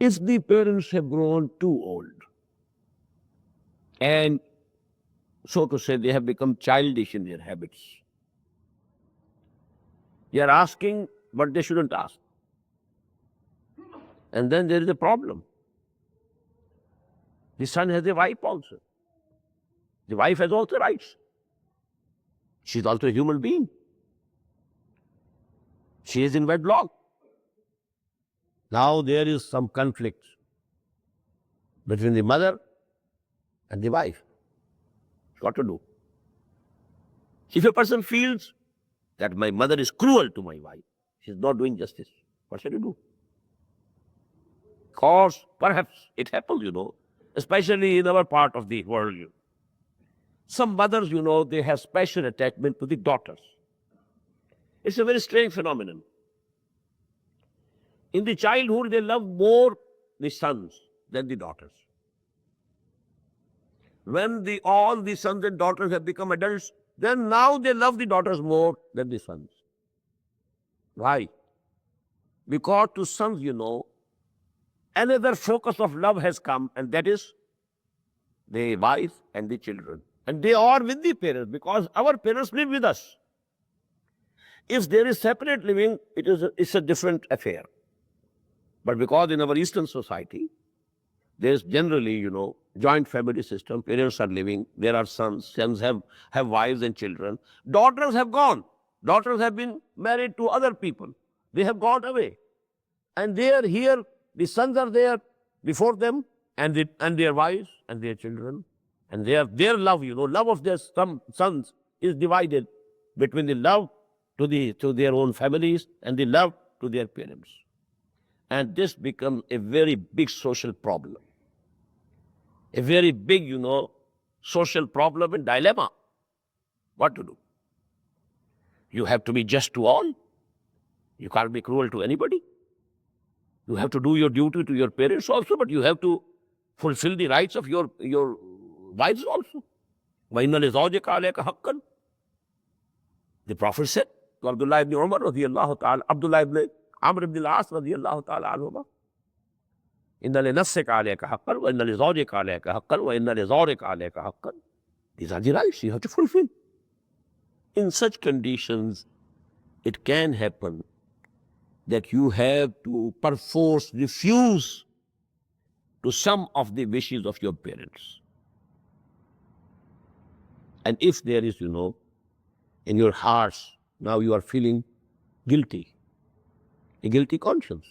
If the parents have grown too old, and so to say, they have become childish in their habits, they are asking what they shouldn't ask. And then there is a problem. The son has a wife also. The wife has also rights. She's also a human being. She is in wedlock. Now there is some conflict between the mother and the wife. What to do? If a person feels that my mother is cruel to my wife, she's not doing justice, what shall you do? Because perhaps it happens, especially in our part of the world. Some mothers, they have special attachment to the daughters. It's a very strange phenomenon. In the childhood, they love more the sons than the daughters. When all the sons and daughters have become adults, then now they love the daughters more than the sons. Why? Because to sons, another focus of love has come, and that is the wife and the children. And they are with the parents because our parents live with us. If there is separate living, it's a different affair. But because in our Eastern society, there's generally, joint family system, parents are living, there are sons have wives and children. Daughters have gone. Daughters have been married to other people. They have gone away. And they are here, the sons are there before them, and their wives and their children. And their love, love of their sons is divided between the love to their own families and the love to their parents. And this becomes a very big social problem. A very big, social problem and dilemma. What to do? You have to be just to all. You can't be cruel to anybody. You have to do your duty to your parents also, but you have to fulfill the rights of your wives also. وَإِنَّ لِزَوْجِكَ عَلَيْكَ حَقًّا. The Prophet said to Abdullah ibn Umar radiyallahu ta'ala, Abdullah ibn Amr ibn al-As radiyallahu ta'ala anhuma, إِنَّ لِنَفْسِكَ عَلَيْكَ حَقًّا وَإِنَّ لِزَوْجِكَ عَلَيْكَ حَقًّا وَإِنَّ لِزَوْجِكَ عَلَيْكَ حَقًّا. These are the rights you have to fulfill. In such conditions, it can happen that you have to perforce refuse to some of the wishes of your parents. And if there is, in your hearts, now you are feeling guilty, a guilty conscience.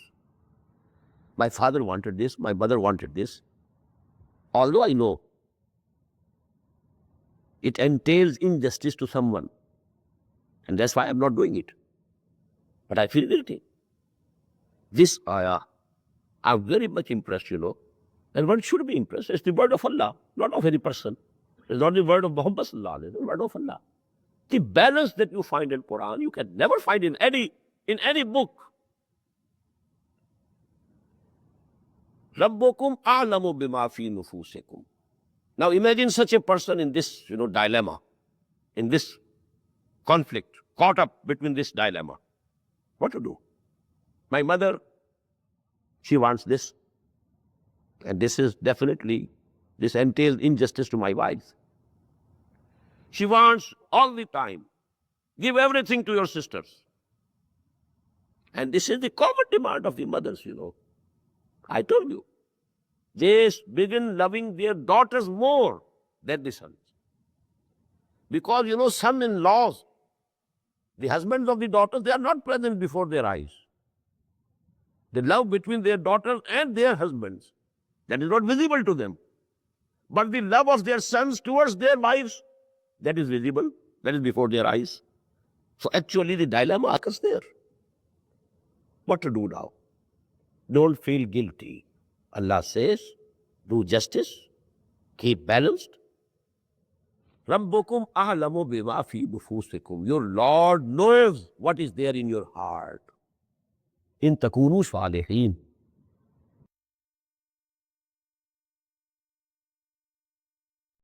My father wanted this, my mother wanted this. Although I know it entails injustice to someone, and that's why I'm not doing it. But I feel guilty. This ayah, I'm very much impressed, and one should be impressed. It's the word of Allah, not of any person. It's not the word of Muhammad sallallahu alaihi wasallam, it's the word of Allah. The balance that you find in Quran, you can never find in any book. Rabbukum a'lamu bima fi nufusikum. Now imagine such a person in this, dilemma, in this conflict, caught up between this dilemma. What to do? My mother, she wants this, and this entails injustice to my wife. She wants all the time, give everything to your sisters. And this is the common demand of the mothers, I told you. They begin loving their daughters more than the sons. Because, son-in-laws, the husbands of the daughters, they are not present before their eyes. The love between their daughters and their husbands, that is not visible to them. But the love of their sons towards their wives, that is visible, that is before their eyes. So actually the dilemma occurs there. What to do now? Don't feel guilty. Allah says, do justice, keep balanced. Rabbukum a'lamu bima fi nufusikum. Your Lord knows what is there in your heart. In takunu salihin.